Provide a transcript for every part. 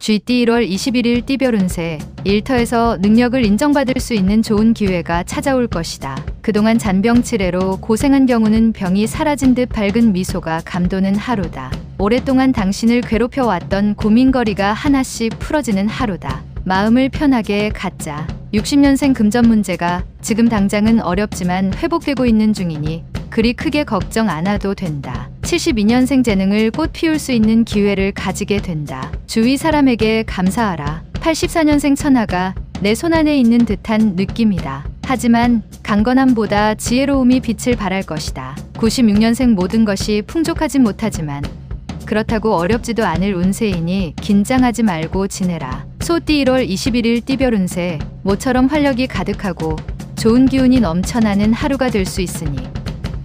GT 1월 21일 띠별 운세. 일터에서 능력을 인정받을 수 있는 좋은 기회가 찾아올 것이다. 그동안 잔병치레로 고생한 경우는 병이 사라진 듯 밝은 미소가 감도는 하루다. 오랫동안 당신을 괴롭혀왔던 고민거리가 하나씩 풀어지는 하루다. 마음을 편하게 갖자. 60년생 금전 문제가 지금 당장은 어렵지만 회복되고 있는 중이니 그리 크게 걱정 안 해도 된다. 72년생 재능을 꽃 피울 수 있는 기회를 가지게 된다. 주위 사람에게 감사하라. 84년생 천하가 내 손안에 있는 듯한 느낌이다. 하지만 강건함보다 지혜로움이 빛을 발할 것이다. 96년생 모든 것이 풍족하진 못하지만 그렇다고 어렵지도 않을 운세이니 긴장하지 말고 지내라. 소띠 1월 21일 띠별 운세. 모처럼 활력이 가득하고 좋은 기운이 넘쳐나는 하루가 될 수 있으니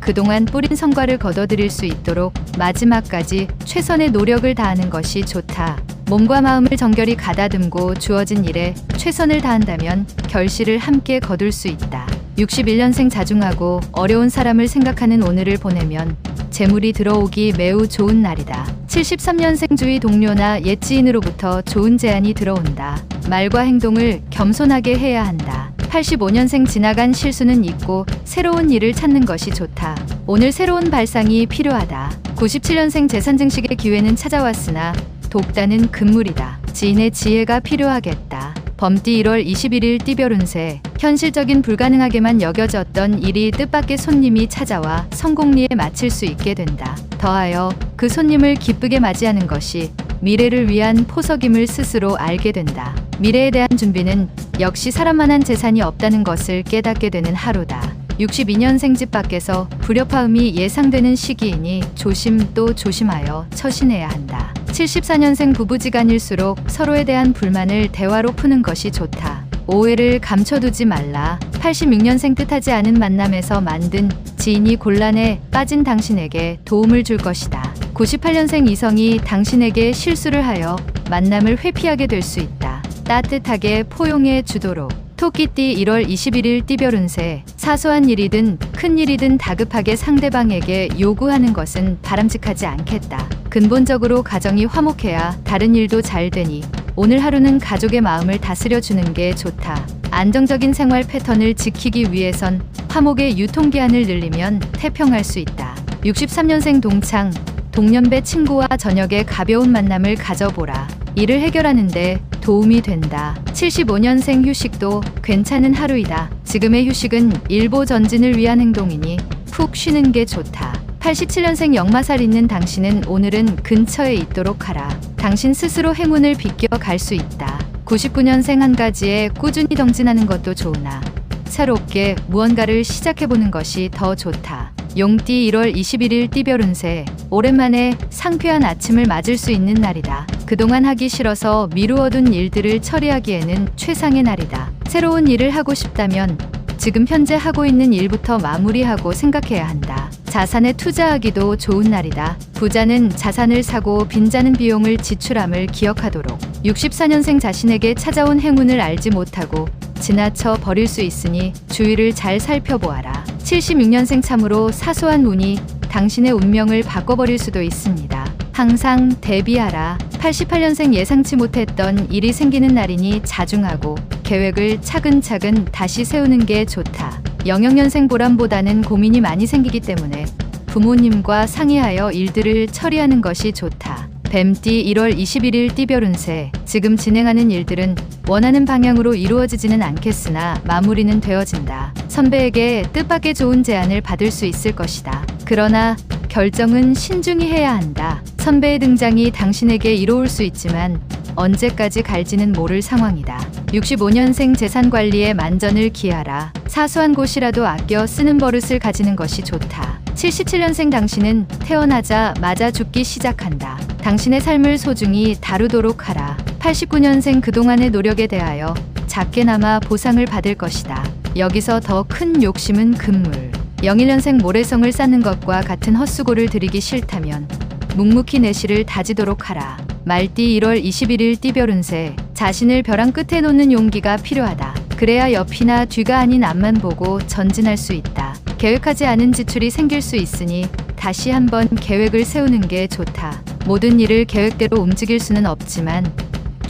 그동안 뿌린 성과를 거둬들일 수 있도록 마지막까지 최선의 노력을 다하는 것이 좋다. 몸과 마음을 정결히 가다듬고 주어진 일에 최선을 다한다면 결실을 함께 거둘 수 있다. 61년생 자중하고 어려운 사람을 생각하는 오늘을 보내면 재물이 들어오기 매우 좋은 날이다. 73년생 주위 동료나 옛 지인으로부터 좋은 제안이 들어온다. 말과 행동을 겸손하게 해야 한다. 85년생 지나간 실수는 잊고 새로운 일을 찾는 것이 좋다. 오늘 새로운 발상이 필요하다. 97년생 재산 증식의 기회는 찾아왔으나 독단은 금물이다. 지인의 지혜가 필요하겠다. 범띠 1월 21일 띠별 운세. 현실적인 불가능하게만 여겨졌던 일이 뜻밖의 손님이 찾아와 성공리에 마칠 수 있게 된다. 더하여 그 손님을 기쁘게 맞이하는 것이 미래를 위한 포석임을 스스로 알게 된다. 미래에 대한 준비는 역시 사람만한 재산이 없다는 것을 깨닫게 되는 하루다. 62년생 집 밖에서 불협화음이 예상되는 시기이니 조심 또 조심하여 처신해야 한다. 74년생 부부지간일수록 서로에 대한 불만을 대화로 푸는 것이 좋다. 오해를 감춰두지 말라. 86년생 뜻하지 않은 만남에서 만든 지인이 곤란에 빠진 당신에게 도움을 줄 것이다. 98년생 이성이 당신에게 실수를 하여 만남을 회피하게 될 수 있다. 따뜻하게 포용해 주도록. 토끼띠 1월 21일 띠별 운세. 사소한 일이든 큰 일이든 다급하게 상대방에게 요구하는 것은 바람직하지 않겠다. 근본적으로 가정이 화목해야 다른 일도 잘 되니 오늘 하루는 가족의 마음을 다스려주는 게 좋다. 안정적인 생활 패턴을 지키기 위해선 화목의 유통기한을 늘리면 태평할 수 있다. 63년생 동창. 동년배 친구와 저녁에 가벼운 만남을 가져보라. 일을 해결하는데 도움이 된다. 75년생 휴식도 괜찮은 하루이다. 지금의 휴식은 일보 전진을 위한 행동이니 푹 쉬는 게 좋다. 87년생 역마살 있는 당신은 오늘은 근처에 있도록 하라. 당신 스스로 행운을 비껴갈 수 있다. 99년생 한 가지에 꾸준히 정진하는 것도 좋으나 새롭게 무언가를 시작해보는 것이 더 좋다. 용띠 1월 21일 띠별 운세. 오랜만에 상쾌한 아침을 맞을 수 있는 날이다. 그동안 하기 싫어서 미루어둔 일들을 처리하기에는 최상의 날이다. 새로운 일을 하고 싶다면 지금 현재 하고 있는 일부터 마무리하고 생각해야 한다. 자산에 투자하기도 좋은 날이다. 부자는 자산을 사고 빈자는 비용을 지출함을 기억하도록. 64년생 자신에게 찾아온 행운을 알지 못하고 지나쳐 버릴 수 있으니 주위를 잘 살펴보아라. 76년생 참으로 사소한 운이 당신의 운명을 바꿔버릴 수도 있습니다. 항상 대비하라. 88년생 예상치 못했던 일이 생기는 날이니 자중하고 계획을 차근차근 다시 세우는 게 좋다. 00년생 보람보다는 고민이 많이 생기기 때문에 부모님과 상의하여 일들을 처리하는 것이 좋다. 뱀띠 1월 21일 띠별 운세. 지금 진행하는 일들은 원하는 방향으로 이루어지지는 않겠으나 마무리는 되어진다. 선배에게 뜻밖의 좋은 제안을 받을 수 있을 것이다. 그러나 결정은 신중히 해야 한다. 선배의 등장이 당신에게 이로울 수 있지만 언제까지 갈지는 모를 상황이다. 65년생 재산 관리에 만전을 기하라. 사소한 곳이라도 아껴 쓰는 버릇을 가지는 것이 좋다. 77년생 당신은 태어나자마자 죽기 시작한다. 당신의 삶을 소중히 다루도록 하라. 89년생 그동안의 노력에 대하여 작게나마 보상을 받을 것이다. 여기서 더 큰 욕심은 금물. 01년생 모래성을 쌓는 것과 같은 헛수고를 들이기 싫다면 묵묵히 내실을 다지도록 하라. 말띠 1월 21일 띠별 운세. 자신을 벼랑 끝에 놓는 용기가 필요하다. 그래야 옆이나 뒤가 아닌 앞만 보고 전진할 수 있다. 계획하지 않은 지출이 생길 수 있으니 다시 한번 계획을 세우는 게 좋다. 모든 일을 계획대로 움직일 수는 없지만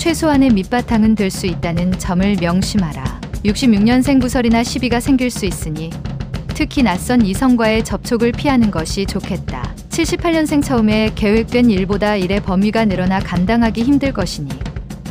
최소한의 밑바탕은 될 수 있다는 점을 명심하라. 66년생 부설이나 시비가 생길 수 있으니 특히 낯선 이성과의 접촉을 피하는 것이 좋겠다. 78년생 처음에 계획된 일보다 일의 범위가 늘어나 감당하기 힘들 것이니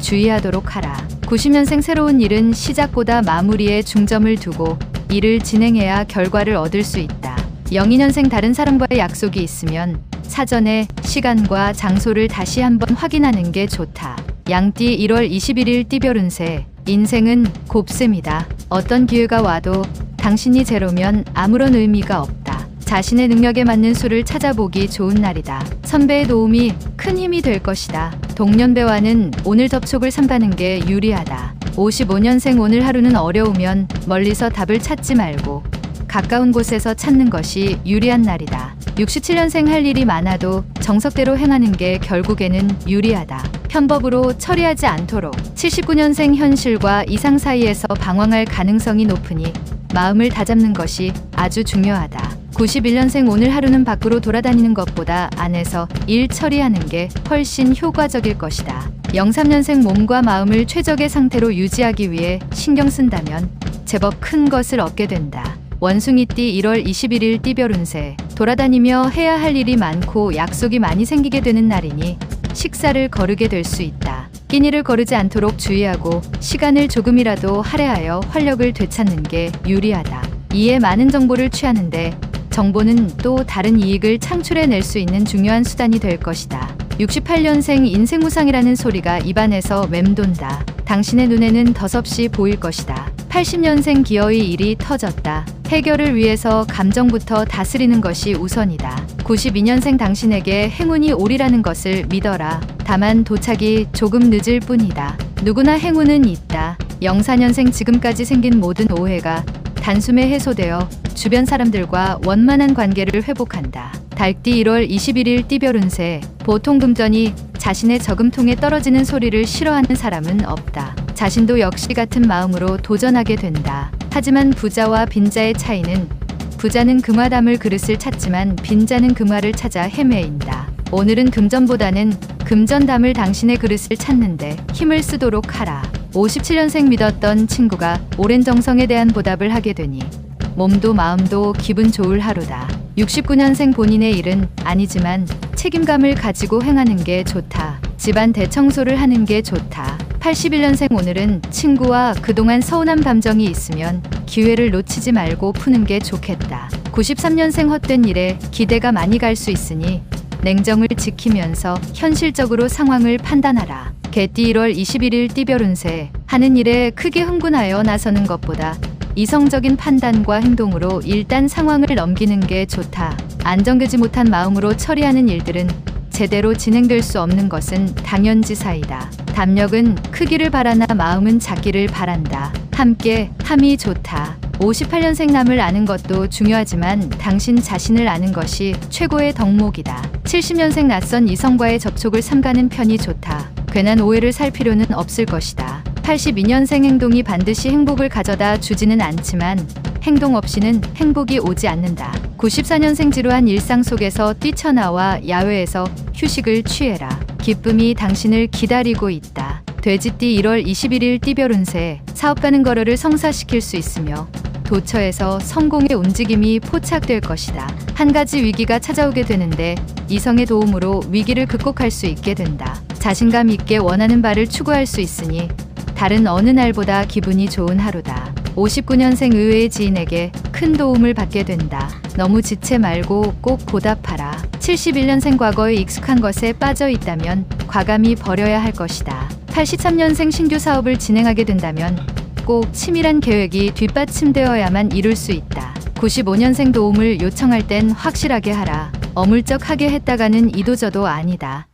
주의하도록 하라. 90년생 새로운 일은 시작보다 마무리에 중점을 두고 일을 진행해야 결과를 얻을 수 있다. 02년생 다른 사람과의 약속이 있으면 사전에 시간과 장소를 다시 한번 확인하는 게 좋다. 양띠 1월 21일 띠별 운세. 인생은 곱셈이다. 어떤 기회가 와도 당신이 제로면 아무런 의미가 없다. 자신의 능력에 맞는 수를 찾아보기 좋은 날이다. 선배의 도움이 큰 힘이 될 것이다. 동년배와는 오늘 접촉을 삼가는 게 유리하다. 55년생 오늘 하루는 어려우면 멀리서 답을 찾지 말고 가까운 곳에서 찾는 것이 유리한 날이다. 67년생 할 일이 많아도 정석대로 행하는 게 결국에는 유리하다. 편법으로 처리하지 않도록. 79년생 현실과 이상 사이에서 방황할 가능성이 높으니 마음을 다잡는 것이 아주 중요하다. 91년생 오늘 하루는 밖으로 돌아다니는 것보다 안에서 일 처리하는 게 훨씬 효과적일 것이다. 03년생 몸과 마음을 최적의 상태로 유지하기 위해 신경 쓴다면 제법 큰 것을 얻게 된다. 원숭이띠 1월 21일 띠별 운세. 돌아다니며 해야 할 일이 많고 약속이 많이 생기게 되는 날이니 식사를 거르게 될 수 있다. 끼니를 거르지 않도록 주의하고 시간을 조금이라도 할애하여 활력을 되찾는 게 유리하다. 이에 많은 정보를 취하는데 정보는 또 다른 이익을 창출해낼 수 있는 중요한 수단이 될 것이다. 68년생 인생무상이라는 소리가 입안에서 맴돈다. 당신의 눈에는 덧없이 보일 것이다. 80년생 기어이 일이 터졌다. 해결을 위해서 감정부터 다스리는 것이 우선이다. 92년생 당신에게 행운이 오리라는 것을 믿어라. 다만 도착이 조금 늦을 뿐이다. 누구나 행운은 있다. 04년생 지금까지 생긴 모든 오해가 단숨에 해소되어 주변 사람들과 원만한 관계를 회복한다. 달띠 1월 21일 띠별 운세. 보통 금전이 자신의 저금통에 떨어지는 소리를 싫어하는 사람은 없다. 자신도 역시 같은 마음으로 도전하게 된다. 하지만 부자와 빈자의 차이는 부자는 금화 담을 그릇을 찾지만 빈자는 금화를 찾아 헤매인다. 오늘은 금전보다는 금전 담을 당신의 그릇을 찾는데 힘을 쓰도록 하라. 57년생 믿었던 친구가 오랜 정성에 대한 보답을 하게 되니 몸도 마음도 기분 좋을 하루다. 69년생 본인의 일은 아니지만 책임감을 가지고 행하는 게 좋다. 집안 대청소를 하는 게 좋다. 81년생 오늘은 친구와 그동안 서운한 감정이 있으면 기회를 놓치지 말고 푸는 게 좋겠다. 93년생 헛된 일에 기대가 많이 갈 수 있으니 냉정을 지키면서 현실적으로 상황을 판단하라. 개띠 1월 21일 띠별 운세. 하는 일에 크게 흥분하여 나서는 것보다 이성적인 판단과 행동으로 일단 상황을 넘기는 게 좋다. 안정되지 못한 마음으로 처리하는 일들은 제대로 진행될 수 없는 것은 당연지사이다. 담력은 크기를 바라나 마음은 작기를 바란다. 함께 함이 좋다. 58년생 남을 아는 것도 중요하지만 당신 자신을 아는 것이 최고의 덕목이다. 70년생 낯선 이성과의 접촉을 삼가는 편이 좋다. 괜한 오해를 살 필요는 없을 것이다. 82년생 행동이 반드시 행복을 가져다 주지는 않지만 행동 없이는 행복이 오지 않는다. 94년생 지루한 일상 속에서 뛰쳐나와 야외에서 휴식을 취해라. 기쁨이 당신을 기다리고 있다. 돼지띠 1월 21일 띠별 운세. 사업가는 거래를 성사시킬 수 있으며 도처에서 성공의 움직임이 포착될 것이다. 한 가지 위기가 찾아오게 되는데 이성의 도움으로 위기를 극복할 수 있게 된다. 자신감 있게 원하는 바를 추구할 수 있으니 다른 어느 날보다 기분이 좋은 하루다. 59년생 의외의 지인에게 큰 도움을 받게 된다. 너무 지체 말고 꼭 보답하라. 71년생 과거에 익숙한 것에 빠져 있다면 과감히 버려야 할 것이다. 83년생 신규 사업을 진행하게 된다면 꼭 치밀한 계획이 뒷받침되어야만 이룰 수 있다. 95년생 도움을 요청할 땐 확실하게 하라. 어물쩍하게 했다가는 이도저도 아니다.